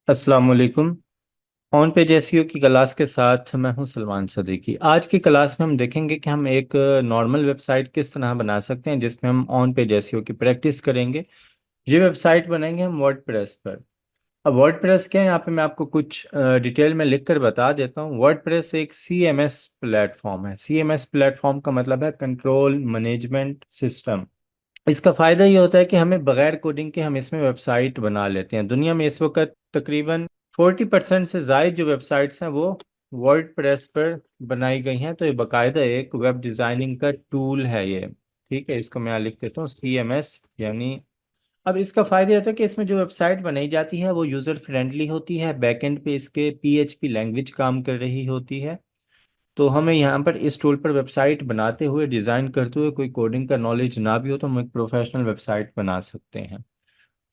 अस्सलाम वालेकुम। On page SEO की क्लास के साथ मैं हूं सलमान सदीकी। आज की क्लास में हम देखेंगे कि हम एक नॉर्मल वेबसाइट किस तरह बना सकते हैं जिसमें हम ऑन पेज एसईओ की प्रैक्टिस करेंगे। ये वेबसाइट बनाएंगे हम वर्डप्रेस पर। अब वर्डप्रेस क्या है, यहाँ पे मैं आपको कुछ डिटेल में लिख कर बता देता हूँ। वर्डप्रेस एक सीएमएस प्लेटफॉर्म है। सीएमएस प्लेटफॉर्म का मतलब है कंट्रोल मैनेजमेंट सिस्टम। इसका फ़ायदा ये होता है कि हमें बगैर कोडिंग के हम इसमें वेबसाइट बना लेते हैं। दुनिया में इस वक्त तकरीबन 40% से ज़ायद जो वेबसाइट्स हैं वो वर्ड प्रेस पर बनाई गई हैं। तो ये बाकायदा एक वेब डिज़ाइनिंग का टूल है ये। ठीक है, इसको मैं यहाँ लिख देता हूँ CMS यानी। अब इसका फ़ायदा ये होता है कि इसमें जो वेबसाइट बनाई जाती है वो यूज़र फ्रेंडली होती है। बैकएंड पे इसके PHP लैंग्वेज काम कर रही होती है। तो हमें यहाँ पर इस टूल पर वेबसाइट बनाते हुए डिज़ाइन करते हुए कोई कोडिंग का नॉलेज ना भी हो तो हम एक प्रोफेशनल वेबसाइट बना सकते हैं।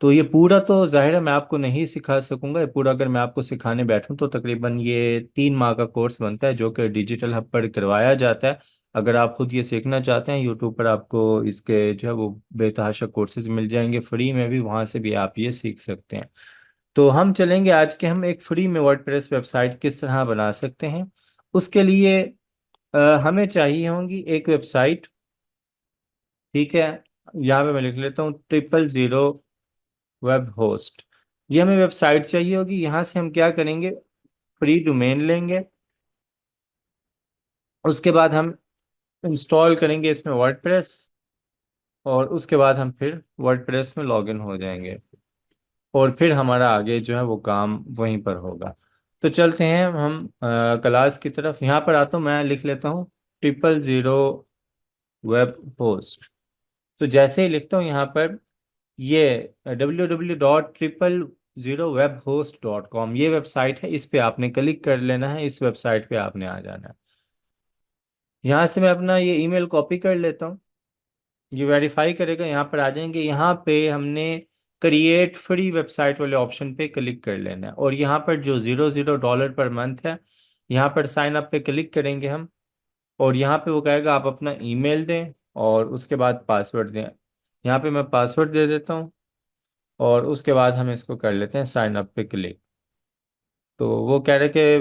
तो ये पूरा तो जाहिर है मैं आपको नहीं सिखा सकूंगा। ये पूरा अगर मैं आपको सिखाने बैठूं तो तकरीबन ये 3 माह का कोर्स बनता है जो कि डिजिटल हब पर करवाया जाता है। अगर आप खुद ये सीखना चाहते हैं यूट्यूब पर आपको इसके जो है वो बेतहाशा कोर्सेज मिल जाएंगे फ्री में भी, वहाँ से भी आप ये सीख सकते हैं। तो हम चलेंगे आज के, हम एक फ्री में वर्डप्रेस वेबसाइट किस तरह बना सकते हैं। उसके लिए हमें चाहिए होंगी एक वेबसाइट। ठीक है, यहाँ पे मैं लिख लेता हूँ 000 वेब होस्ट। ये हमें वेबसाइट चाहिए होगी। यहाँ से हम क्या करेंगे, फ्री डोमेन लेंगे। उसके बाद हम इंस्टॉल करेंगे इसमें वर्डप्रेस, और उसके बाद हम फिर वर्डप्रेस में लॉगिन हो जाएंगे। और फिर हमारा आगे जो है वो काम वहीं पर होगा। तो चलते हैं हम क्लास की तरफ। यहाँ पर आता हूँ, मैं लिख लेता हूँ 000 वेब होस्ट। तो जैसे ही लिखता हूँ यहाँ पर ये www.000webhost.com ये वेबसाइट है। इस पे आपने क्लिक कर लेना है, इस वेबसाइट पे आपने आ जाना है। यहाँ से मैं अपना ये ईमेल कॉपी कर लेता हूँ। ये वेरीफाई करेगा, यहाँ पर आ जाएंगे। यहाँ पे हमने क्रिएट फ्री वेबसाइट वाले ऑप्शन पे क्लिक कर लेना है, और यहाँ पर जो $0 पर मंथ है, यहाँ पर साइन अप पे क्लिक करेंगे हम। और यहाँ पे वो कहेगा आप अपना ईमेल दें और उसके बाद पासवर्ड दें। यहाँ पे मैं पासवर्ड दे देता हूँ, और उसके बाद हम इसको कर लेते हैं साइन अप पे क्लिक। तो वो कह रहे कि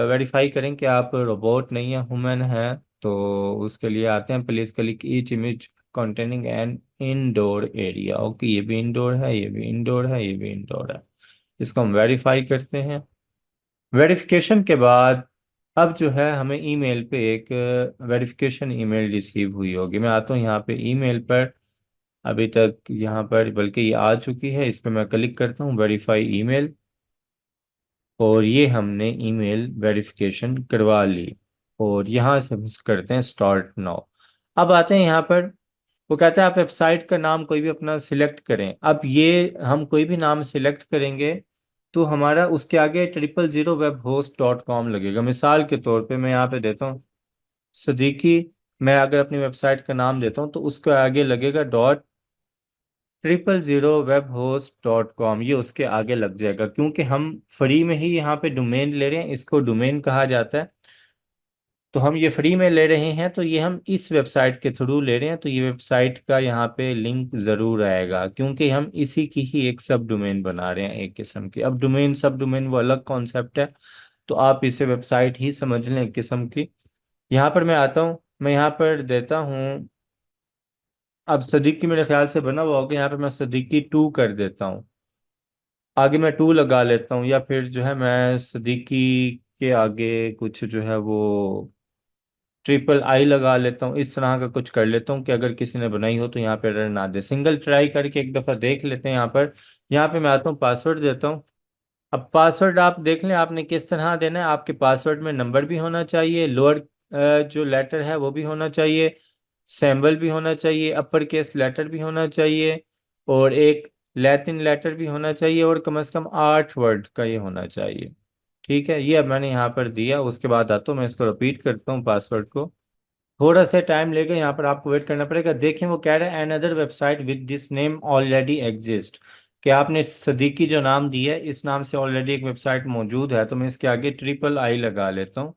वेरीफाई करें कि आप रोबोट नहीं है, ह्यूमन है। तो उसके लिए आते हैं, please click each image containing N indoor area. Okay, ये भी इंडोर है, ये भी इंडोर है, ये भी इंडोर है। इसको हम वेरीफाई करते हैं। वेरिफिकेशन के बाद अब जो है हमें ईमेल पे एक वेरिफिकेशन ईमेल रिसीव हुई होगी। मैं आता हूँ यहाँ पे ईमेल पर। अभी तक यहाँ पर बल्कि ये आ चुकी है, इस पर मैं क्लिक करता हूँ वेरीफाई ईमेल। और ये हमने ईमेल वेरिफिकेशन करवा ली। और यहाँ से हम करते हैं स्टार्ट नाउ। अब आते हैं यहाँ पर, वो कहता है आप वेबसाइट का नाम कोई भी अपना सिलेक्ट करें। अब ये हम कोई भी नाम सिलेक्ट करेंगे तो हमारा उसके आगे 000webhost.com लगेगा। मिसाल के तौर पे मैं यहाँ पे देता हूँ सदीकी। मैं अगर अपनी वेबसाइट का नाम देता हूँ तो उसके आगे लगेगा .000webhost.com, ये उसके आगे लग जाएगा क्योंकि हम फ्री में ही यहाँ पे डोमेन ले रहे हैं। इसको डोमेन कहा जाता है। तो हम ये फ्री में ले रहे हैं, तो ये हम इस वेबसाइट के थ्रू ले रहे हैं, तो ये वेबसाइट का यहाँ पे लिंक ज़रूर आएगा क्योंकि हम इसी की ही एक सब डोमेन बना रहे हैं एक किस्म की। अब डोमेन सब डोमेन वो अलग कॉन्सेप्ट है, तो आप इसे वेबसाइट ही समझ लें एक किस्म की। यहाँ पर मैं आता हूँ, मैं यहाँ पर देता हूँ। अब सदीकी मेरे ख्याल से बना हुआ होगा, यहाँ पे मैं सदीकी 2 कर देता हूँ। आगे मैं 2 लगा लेता हूँ, या फिर जो है मैं सदीकी के आगे कुछ जो है वो III लगा लेता हूँ। इस तरह का कुछ कर लेता हूँ कि अगर किसी ने बनाई हो तो यहाँ पे एरर ना दे। सिंगल ट्राई करके एक दफ़ा देख लेते हैं। यहाँ पे मैं आता हूँ, पासवर्ड देता हूँ। अब पासवर्ड आप देख लें आपने किस तरह देना है। आपके पासवर्ड में नंबर भी होना चाहिए, लोअर जो लेटर है वो भी होना चाहिए, सिंबल भी होना चाहिए, अपर केस लेटर भी होना चाहिए, और एक लैटिन लेटर भी होना चाहिए, और कम से कम 8 वर्ड का ये होना चाहिए। ठीक है, ये अब मैंने यहाँ पर दिया। उसके बाद आता हूँ, मैं इसको रिपीट करता हूँ पासवर्ड को। थोड़ा सा टाइम लेगा, यहाँ पर आपको वेट करना पड़ेगा। देखें वो कह रहा है an other website with this name already exist, कि आपने सदीकी जो नाम दिया है इस नाम से ऑलरेडी एक वेबसाइट मौजूद है। तो मैं इसके आगे III लगा लेता हूँ,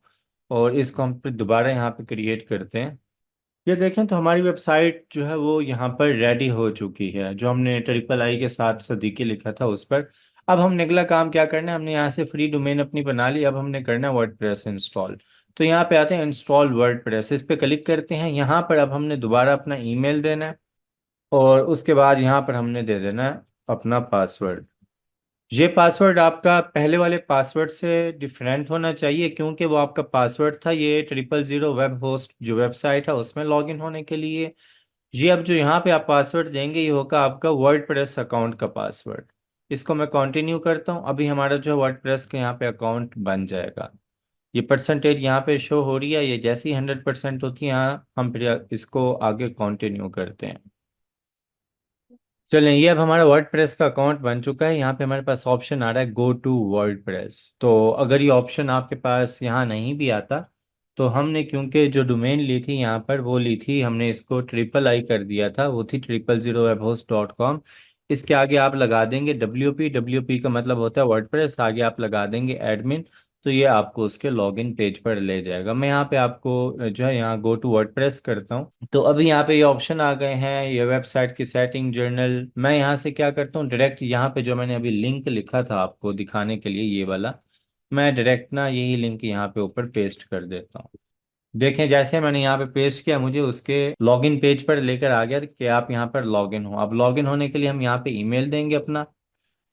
और इसको हम फिर दोबारा यहाँ पे क्रिएट करते हैं। ये देखें तो हमारी वेबसाइट जो है वो यहाँ पर रेडी हो चुकी है, जो हमने III के साथ सदीकी लिखा था उस पर। अब हमने अगला काम क्या करना है, हमने यहाँ से फ्री डोमेन अपनी बना ली, अब हमने करना है वर्डप्रेस इंस्टॉल। तो यहाँ पे आते हैं इंस्टॉल वर्डप्रेस, इस पे क्लिक करते हैं। यहाँ पर अब हमने दोबारा अपना ईमेल देना है, और उसके बाद यहाँ पर हमने दे देना है अपना पासवर्ड। ये पासवर्ड आपका पहले वाले पासवर्ड से डिफरेंट होना चाहिए, क्योंकि वो आपका पासवर्ड था ये 000 वेब होस्ट जो वेबसाइट है उसमें लॉगिन होने के लिए। ये अब जो यहाँ पे आप पासवर्ड देंगे ये होगा आपका वर्डप्रेस अकाउंट का पासवर्ड। इसको मैं कंटिन्यू करता हूँ, अभी हमारा जो वर्डप्रेस का यहाँ पे अकाउंट बन जाएगा। ये परसेंटेज यहाँ पे शो हो रही है, ये जैसी 100% होती है यहाँ हम फिर इसको आगे कंटिन्यू करते हैं। चलें, ये अब हमारा वर्डप्रेस का अकाउंट बन चुका है। यहाँ पे हमारे पास ऑप्शन आ रहा है गो टू वर्डप्रेस। तो अगर ये ऑप्शन आपके पास यहाँ नहीं भी आता, तो हमने क्योंकि जो डोमेन ली थी यहाँ पर वो ली थी, हमने इसको III कर दिया था, वो थी 000webhost.com। इसके आगे आप लगा देंगे WP, WP का मतलब होता है वर्डप्रेस, आगे आप लगा देंगे एडमिन। तो ये आपको उसके लॉगिन पेज पर ले जाएगा। मैं यहाँ पे आपको जो है यहाँ गो टू वर्डप्रेस करता हूँ। तो अभी यहाँ पे ये ऑप्शन आ गए हैं, ये वेबसाइट की सेटिंग, जर्नल। मैं यहाँ से क्या करता हूँ, डायरेक्ट यहाँ पे जो मैंने अभी लिंक लिखा था आपको दिखाने के लिए ये वाला, मैं डायरेक्ट ना यही लिंक यहाँ पे ऊपर पेस्ट कर देता हूँ। देखें जैसे मैंने यहाँ पे पेस्ट किया, मुझे उसके लॉगिन पेज पर लेकर आ गया कि आप यहाँ पर लॉगिन हो। अब लॉगिन होने के लिए हम यहाँ पे ईमेल देंगे अपना,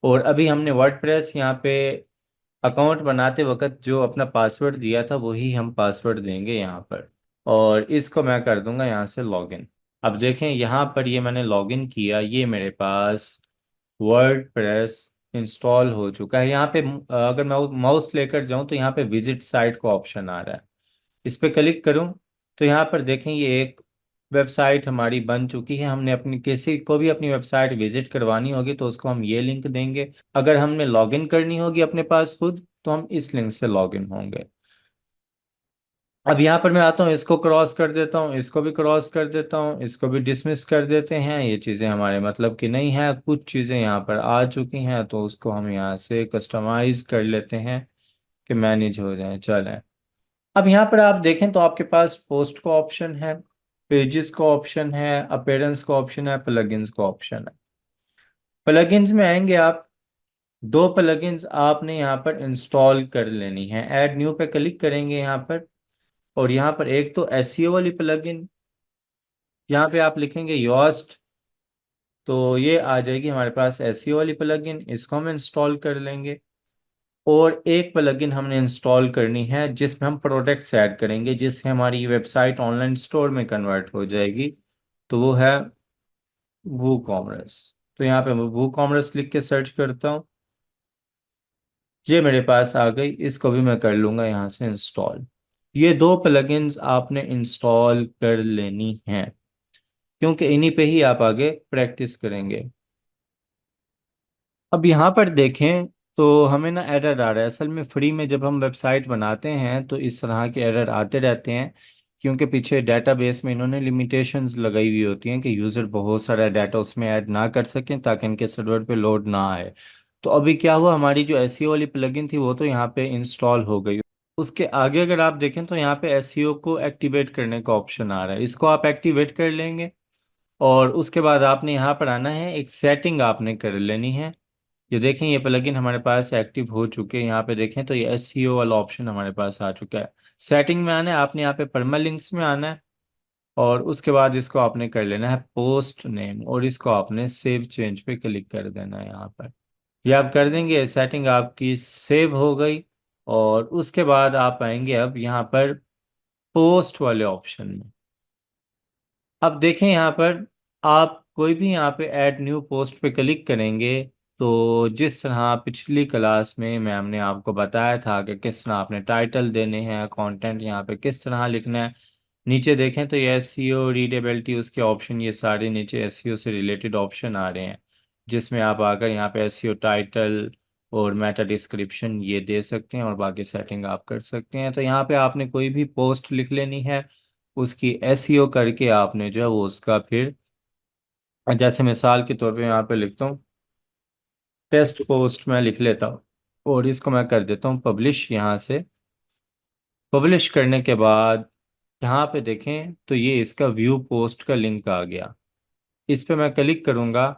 और अभी हमने वर्डप्रेस यहाँ पे अकाउंट बनाते वक्त जो अपना पासवर्ड दिया था वही हम पासवर्ड देंगे यहाँ पर, और इसको मैं कर दूंगा यहाँ से लॉगिन। अब देखें यहाँ पर ये मैंने लॉगिन किया, ये मेरे पास वर्डप्रेस इंस्टॉल हो चुका है। यहाँ पे अगर मैं माउस लेकर जाऊँ तो यहाँ पे विजिट साइट का ऑप्शन आ रहा है, इस पे क्लिक करूँ तो यहाँ पर देखें ये एक वेबसाइट हमारी बन चुकी है। हमने अपनी किसी को भी अपनी वेबसाइट विजिट करवानी होगी तो उसको हम ये लिंक देंगे। अगर हमने लॉगिन करनी होगी अपने पास खुद, तो हम इस लिंक से लॉगिन होंगे। अब यहाँ पर मैं आता हूँ, इसको क्रॉस कर देता हूँ, इसको भी क्रॉस कर देता हूँ, इसको भी डिसमिस कर देते हैं। ये चीज़ें हमारे मतलब की नहीं है, कुछ चीज़ें यहाँ पर आ चुकी हैं तो उसको हम यहाँ से कस्टमाइज कर लेते हैं कि मैनेज हो जाए। चलें, अब यहाँ पर आप देखें तो आपके पास पोस्ट का ऑप्शन है, पेजेस का ऑप्शन है, अपीयरेंस का ऑप्शन है, प्लगइन्स का ऑप्शन है। प्लगइन्स में आएंगे आप, दो प्लगइन्स आपने यहाँ पर इंस्टॉल कर लेनी है। ऐड न्यू पे क्लिक करेंगे यहाँ पर, और यहाँ पर एक तो एसईओ वाली प्लगइन, यहाँ पे आप लिखेंगे योस्ट, तो ये आ जाएगी हमारे पास एसईओ वाली प्लगइन, इसको हम इंस्टॉल कर लेंगे। और एक प्लगइन हमने इंस्टॉल करनी है जिसमें हम प्रोडक्ट्स ऐड करेंगे, जिससे हमारी वेबसाइट ऑनलाइन स्टोर में कन्वर्ट हो जाएगी। तो वो है वो कॉमर्स। तो यहाँ पे वो कॉमर्स लिख के सर्च करता हूँ, ये मेरे पास आ गई, इसको भी मैं कर लूँगा यहाँ से इंस्टॉल। ये दो प्लगइन्स आपने इंस्टॉल कर लेनी हैं, क्योंकि इन्हीं पे ही आप आगे प्रैक्टिस करेंगे। अब यहाँ पर देखें तो हमें ना एरर आ रहा है। असल में फ्री में जब हम वेबसाइट बनाते हैं तो इस तरह के एरर आते रहते हैं, क्योंकि पीछे डेटाबेस में इन्होंने लिमिटेशंस लगाई हुई होती हैं कि यूज़र बहुत सारा डाटा उसमें ऐड ना कर सकें ताकि इनके सर्वर पे लोड ना आए। तो अभी क्या हुआ, हमारी जो एसईओ वाली प्लगइन थी वो तो यहाँ पे इंस्टॉल हो गई। उसके आगे अगर आप देखें तो यहाँ पे एसईओ को एक्टिवेट करने का ऑप्शन आ रहा है, इसको आप एक्टिवेट कर लेंगे। और उसके बाद आपने यहाँ पर आना है, एक सेटिंग आपने कर लेनी है। ये देखें ये प्लगइन हमारे पास एक्टिव हो चुके हैं, यहाँ पे देखें तो ये एसईओ वाला ऑप्शन हमारे पास आ चुका है। सेटिंग में आना है आपने, यहाँ पे परमालिंक्स में आना है, और उसके बाद इसको आपने कर लेना है पोस्ट नेम, और इसको आपने सेव चेंज पे क्लिक कर देना है यहाँ पर। ये आप कर देंगे, सेटिंग आपकी सेव हो गई। और उसके बाद आप आएंगे अब यहाँ पर पोस्ट वाले ऑप्शन में। अब देखें यहाँ पर आप कोई भी यहाँ पे ऐड न्यू पोस्ट पे क्लिक करेंगे, तो जिस तरह पिछली क्लास में मैम ने आपको बताया था कि किस तरह आपने टाइटल देने हैं, कंटेंट यहाँ पे किस तरह लिखना है, नीचे देखें तो ये एसईओ रीडेबिलिटी उसके ऑप्शन, ये सारे नीचे एसईओ से रिलेटेड ऑप्शन आ रहे हैं, जिसमें आप आकर यहाँ पे एसईओ टाइटल और मेटा डिस्क्रिप्शन ये दे सकते हैं, और बाकी सेटिंग आप कर सकते हैं। तो यहाँ पे आपने कोई भी पोस्ट लिख लेनी है, उसकी एसईओ करके आपने जो है वो उसका फिर, जैसे मिसाल के तौर पे यहाँ पे लिखता हूँ टेस्ट पोस्ट में लिख लेता हूँ, और इसको मैं कर देता हूँ पब्लिश। यहाँ से पब्लिश करने के बाद यहाँ पे देखें तो ये इसका व्यू पोस्ट का लिंक आ गया, इस पे मैं क्लिक करूँगा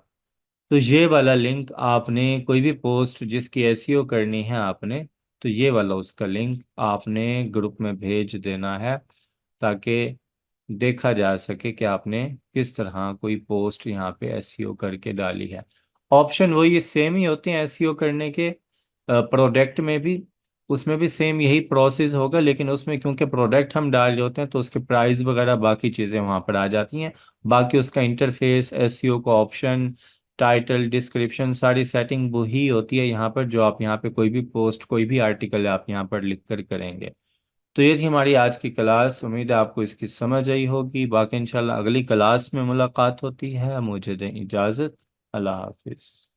तो ये वाला लिंक आपने, कोई भी पोस्ट जिसकी एसईओ करनी है आपने, तो ये वाला उसका लिंक आपने ग्रुप में भेज देना है, ताकि देखा जा सके कि आपने किस तरह कोई पोस्ट यहाँ पे एसईओ करके डाली है। ऑप्शन वही सेम ही होते हैं एसईओ करने के, प्रोडक्ट में भी, उसमें भी सेम यही प्रोसेस होगा, लेकिन उसमें क्योंकि प्रोडक्ट हम डाल रहे होते हैं तो उसके प्राइस वगैरह बाकी चीज़ें वहाँ पर आ जाती हैं। बाकी उसका इंटरफेस, एसईओ का ऑप्शन, टाइटल, डिस्क्रिप्शन, सारी सेटिंग वही होती है यहाँ पर, जो आप यहाँ पे कोई भी पोस्ट, कोई भी आर्टिकल आप यहाँ पर लिख कर करेंगे। तो ये थी हमारी आज की क्लास, उम्मीद है आपको इसकी समझ आई होगी। बाकी इंशाल्लाह अगली क्लास में मुलाकात होती है। मुझे दें इजाज़त। अल्लाह हाफिज़।